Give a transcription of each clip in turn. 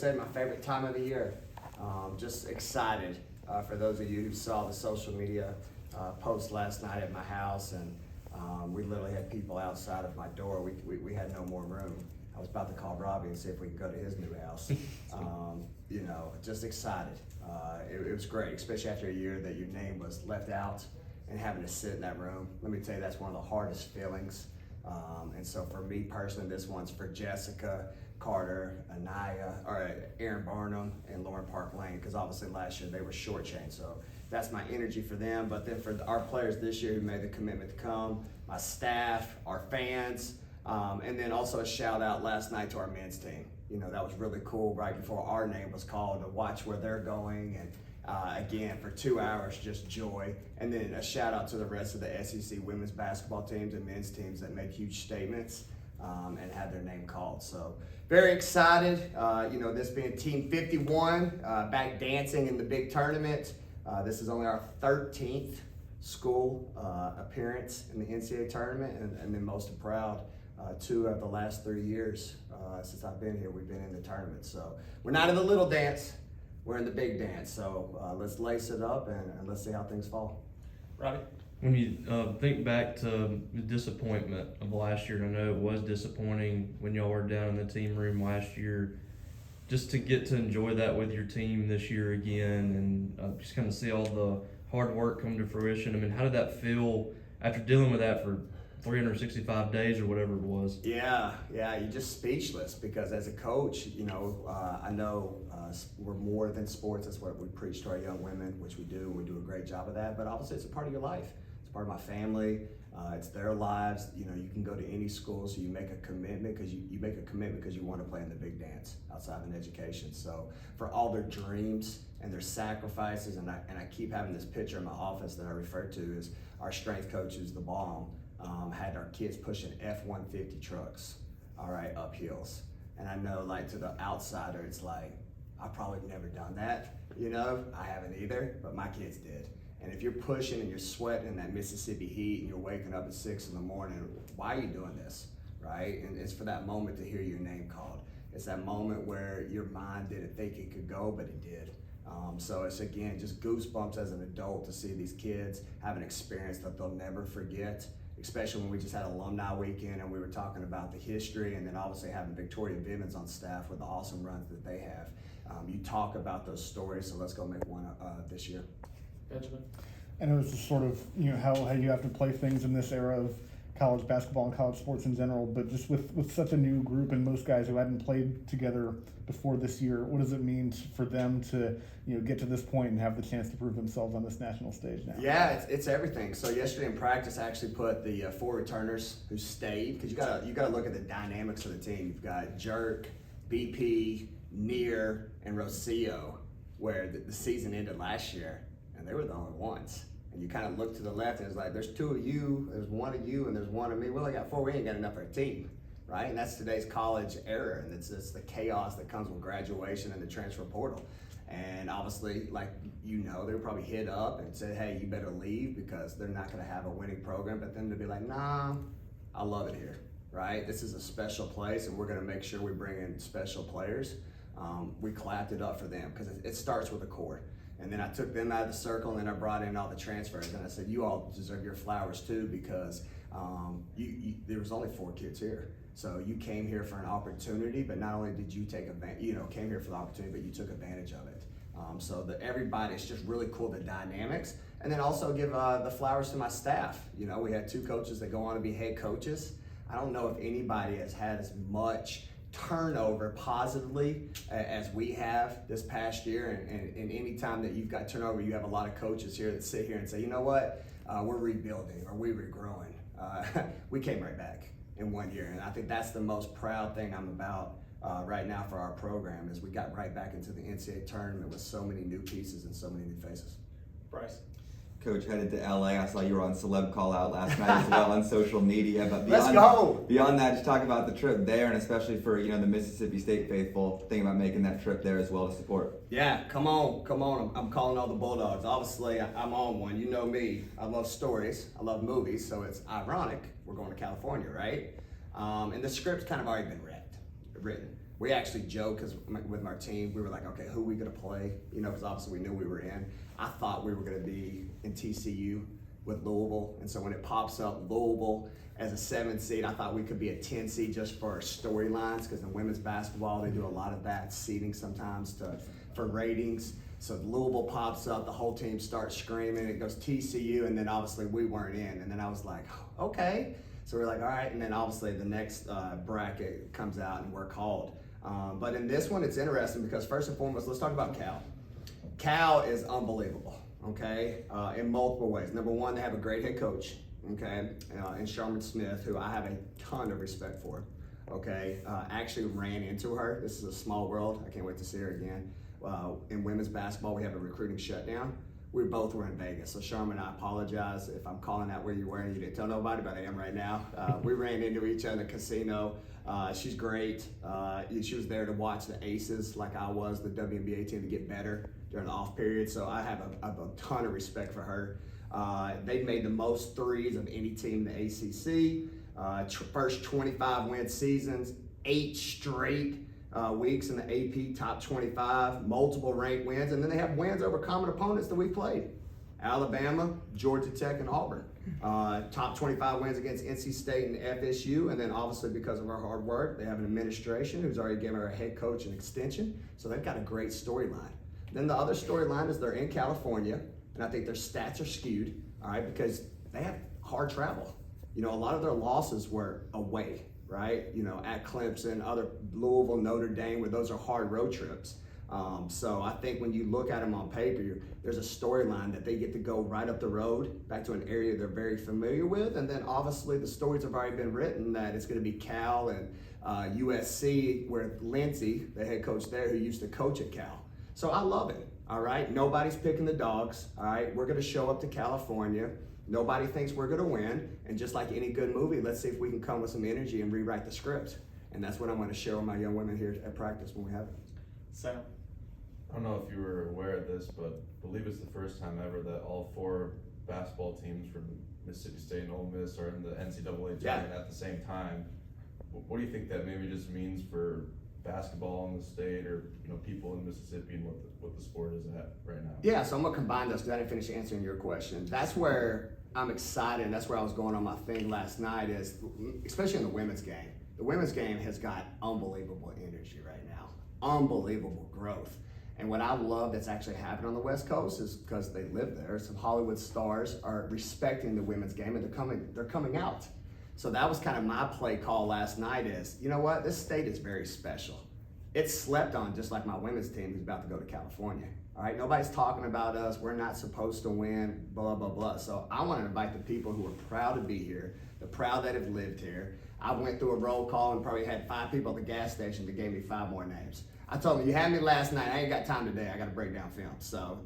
Say my favorite time of the year. Just excited for those of you who saw the social media post last night at my house, and we literally had people outside of my door. We had no more room. I was about to call Robbie and see if we could go to his new house. Just excited. It was great, especially after a year that your name was left out and having to sit in that room. Let me tell you, that's one of the hardest feelings. And so for me personally, this one's for Jessica, Carter, Aaron Barnum, and Lauren Park Lane, because obviously last year they were shortchanged. So that's my energy for them. But then for our players this year who made the commitment to come, my staff, our fans, and then also a shout out last night to our men's team. That was really cool right before our name was called to watch where they're going. And again, for 2 hours, just joy. And then a shout out to the rest of the SEC women's basketball teams and men's teams that made huge statements and had their name called. So very excited. This being Team 51, back dancing in the big tournament. This is only our 13th school appearance in the NCAA tournament, and then most proud, 2 of the last 3 years since I've been here, we've been in the tournament. So we're not in the little dance, we're in the big dance. So let's lace it up and let's see how things fall. Robbie? When you think back to the disappointment of last year, and I know it was disappointing when y'all were down in the team room last year, just to get to enjoy that with your team this year again, and just kind of see all the hard work come to fruition. I mean, how did that feel after dealing with that for 365 days or whatever it was? Yeah, you're just speechless, because as a coach, I know we're more than sports. That's what we preach to our young women, which we do, and we do a great job of that. But obviously, it's a part of your life. It's part of my family. It's their lives. You can go to any school, so you make a commitment because you make a commitment because you want to play in the big dance outside of an education. So for all their dreams and their sacrifices, and I keep having this picture in my office that I refer to as our strength coach, who's the bomb. Had our kids pushing F-150 trucks, all right, up hills. And I know, like, to the outsider, it's like, I've probably never done that, I haven't either, but my kids did. And if you're pushing and you're sweating in that Mississippi heat and you're waking up at 6 in the morning, why are you doing this, right? And it's for that moment to hear your name called. It's that moment where your mind didn't think it could go, but it did. So it's, again, just goosebumps as an adult to see these kids have an experience that they'll never forget, especially when we just had alumni weekend and we were talking about the history, and then obviously having Victoria Bivens on staff with the awesome runs that they have. You talk about those stories, so let's go make one this year. Benjamin? I know it's just sort of, how you have to play things in this era of college basketball and college sports in general, but just with such a new group and most guys who hadn't played together before this year, what does it mean for them to get to this point and have the chance to prove themselves on this national stage now? Yeah, it's everything. So yesterday in practice, I actually put the 4 returners who stayed, because you gotta look at the dynamics of the team. You've got Jerk, BP, Neer, and Rocio, where the season ended last year, and they were the only ones. And you kind of look to the left, and it's like, there's 2 of you, there's 1 of you, and there's 1 of me. We only got 4. We ain't got enough for a team, right? And that's today's college era, and it's the chaos that comes with graduation and the transfer portal. And obviously, they were probably hit up and said, hey, you better leave because they're not going to have a winning program. But then to be like, nah, I love it here, right? This is a special place, and we're going to make sure we bring in special players. We clapped it up for them because it starts with a core. And then I took them out of the circle, and then I brought in all the transfers. And I said, you all deserve your flowers too, because there was only 4 kids here. So you came here for an opportunity, but not only did you take advantage, came here for the opportunity, but you took advantage of it. So everybody, it's just really cool, the dynamics. And then also give the flowers to my staff. We had 2 coaches that go on to be head coaches. I don't know if anybody has had as much turnover positively as we have this past year, and any time that you've got turnover, you have a lot of coaches here that sit here and say, you know what, we're rebuilding or we're regrowing. We came right back in 1 year, and I think that's the most proud thing I'm about right now for our program, is we got right back into the NCAA tournament with so many new pieces and so many new faces. Bryce? Coach, headed to LA. I saw you were on Celeb Call Out last night as well on social media. But beyond that, just talk about the trip there, and especially for the Mississippi State faithful, thinking about making that trip there as well to support. Yeah, come on. I'm calling all the Bulldogs. Obviously, I'm on one. You know me. I love stories. I love movies. So it's ironic we're going to California, right? And the script's kind of already been written. we actually joke because with our team, we were like, okay, who are we gonna play? You know, because obviously we knew we were in. I thought we were gonna be in TCU with Louisville, and so when it pops up Louisville as a 7 seed, I thought we could be a 10 seed just for our storylines, because in women's basketball they do a lot of that seeding sometimes for ratings. So Louisville pops up, the whole team starts screaming, it goes TCU, and then obviously we weren't in, and then I was like, okay. So we're like, all right, and then obviously the next bracket comes out and we're called. But in this one, it's interesting because first and foremost, let's talk about Cal. Cal is unbelievable, okay, in multiple ways. Number one, they have a great head coach, okay, in Sharman Smith, who I have a ton of respect for, okay. Actually ran into her. This is a small world. I can't wait to see her again. In women's basketball, we have a recruiting shutdown. We both were in Vegas. So Sharman, I apologize if I'm calling out where you were and you didn't tell nobody, but I am right now. We ran into each other in the casino. She's great. She was there to watch the Aces like I was, the WNBA team, to get better during the off period. So I have a ton of respect for her. They've made the most threes of any team in the ACC. First 25 win seasons, 8 straight weeks in the AP top 25, multiple ranked wins, and then they have wins over common opponents that we played. Alabama, Georgia Tech, and Auburn. Top 25 wins against NC State and FSU, and then obviously because of our hard work, they have an administration who's already given our head coach an extension, so they've got a great storyline. Then the other storyline is they're in California, and I think their stats are skewed, all right, because they have hard travel. You know, a lot of their losses were away, right? You know, at Clemson, other Louisville, Notre Dame, where those are hard road trips. So I think when you look at them on paper, there's a storyline that they get to go right up the road back to an area they're very familiar with. And then obviously the stories have already been written that it's going to be Cal and USC, where Lindsay, the head coach there, who used to coach at Cal. So I love it, all right? Nobody's picking the dogs, all right? We're going to show up to California. Nobody thinks we're going to win. And just like any good movie, let's see if we can come with some energy and rewrite the script. And that's what I'm going to share with my young women here at practice when we have it. Sam? I don't know if you were aware of this, but I believe it's the first time ever that all 4 basketball teams from Mississippi State and Ole Miss are in the NCAA tournament at the same time. What do you think that maybe just means for basketball in the state, or people in Mississippi, and what the sport is at right now? Yeah, so I'm gonna combine those because I didn't finish answering your question. That's where I'm excited, and that's where I was going on my thing last night, is especially in the women's game. The women's game has got unbelievable energy right now, unbelievable growth. And what I love that's actually happening on the West Coast is because they live there, some Hollywood stars are respecting the women's game, and they're coming out. So that was kind of my play call last night is, you know what, this state is very special. It's slept on just like my women's team who's about to go to California. All right, nobody's talking about us, we're not supposed to win, blah, blah, blah. So I want to invite the people who are proud to be here, the proud that have lived here. I went through a roll call and probably had 5 people at the gas station that gave me 5 more names. I told them, you had me last night, I ain't got time today, I got to break down film. So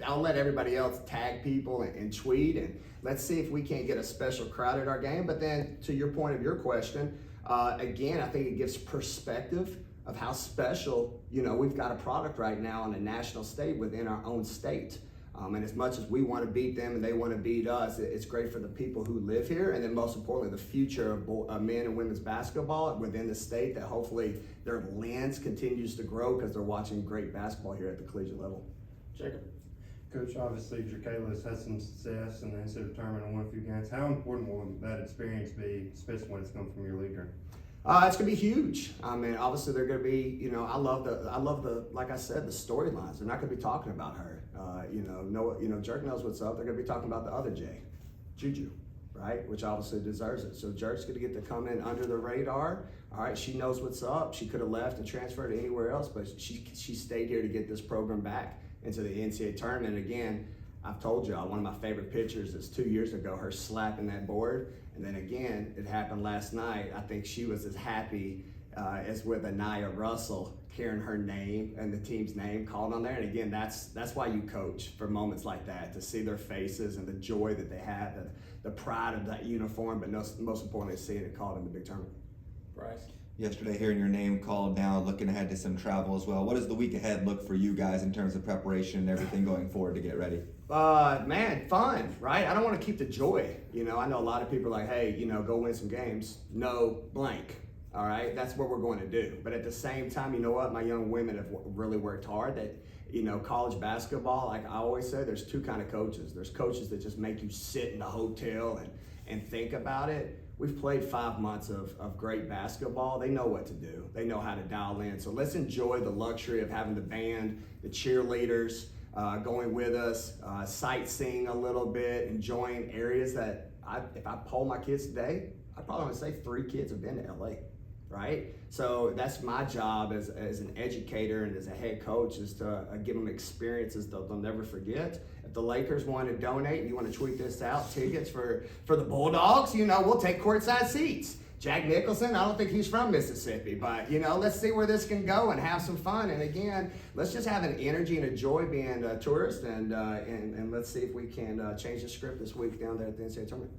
I'll let everybody else tag people and tweet, and let's see if we can't get a special crowd at our game. But then to your point of your question, again, I think it gives perspective of how special, we've got a product right now on a national stage within our own state. And as much as we want to beat them and they want to beat us, it's great for the people who live here, and then most importantly, the future of men and women's basketball within the state, that hopefully their lens continues to grow because they're watching great basketball here at the collegiate level. Jacob? Coach, obviously Jacayla's had some success in the NCAA tournament and won a few games. How important will that experience be, especially when it's come from your leader? It's gonna be huge. I mean, obviously they're gonna be, I love the, like I said, the storylines. They're not gonna be talking about her. Jerk knows what's up. They're gonna be talking about the other J, Juju, right? Which obviously deserves it. So Jerk's gonna get to come in under the radar. All right, she knows what's up. She could have left and transferred anywhere else, but she stayed here to get this program back into the NCAA tournament. Again, I've told y'all, one of my favorite pictures is 2 years ago, her slapping that board. And then again, it happened last night. I think she was as happy as with Anaya Russell hearing her name and the team's name called on there. And again, that's why you coach, for moments like that, to see their faces and the joy that they have, the pride of that uniform, but most importantly, seeing it called in the big tournament. Bryce? Yesterday, hearing your name called down, looking ahead to some travel as well. What does the week ahead look for you guys in terms of preparation and everything going forward to get ready? Man, fun, right? I don't want to keep the joy. I know a lot of people are like, hey, go win some games. No, blank. All right, that's what we're going to do. But at the same time, you know what? My young women have really worked hard. That, you know, college basketball, like I always say, there's two kind of coaches. There's coaches that just make you sit in a hotel and think about it. We've played 5 months of great basketball. They know what to do. They know how to dial in. So let's enjoy the luxury of having the band, the cheerleaders going with us, sightseeing a little bit, enjoying areas that if I poll my kids today, I'd probably want to say 3 kids have been to LA, right? So that's my job as an educator and as a head coach, is to give them experiences that they'll never forget. If the Lakers want to donate and you want to tweet this out, tickets for the Bulldogs, you know, we'll take courtside seats. Jack Nicholson, I don't think he's from Mississippi, but, you know, let's see where this can go and have some fun. And again, let's just have an energy and a joy being tourists, and let's see if we can change the script this week down there at the NCAA Tournament.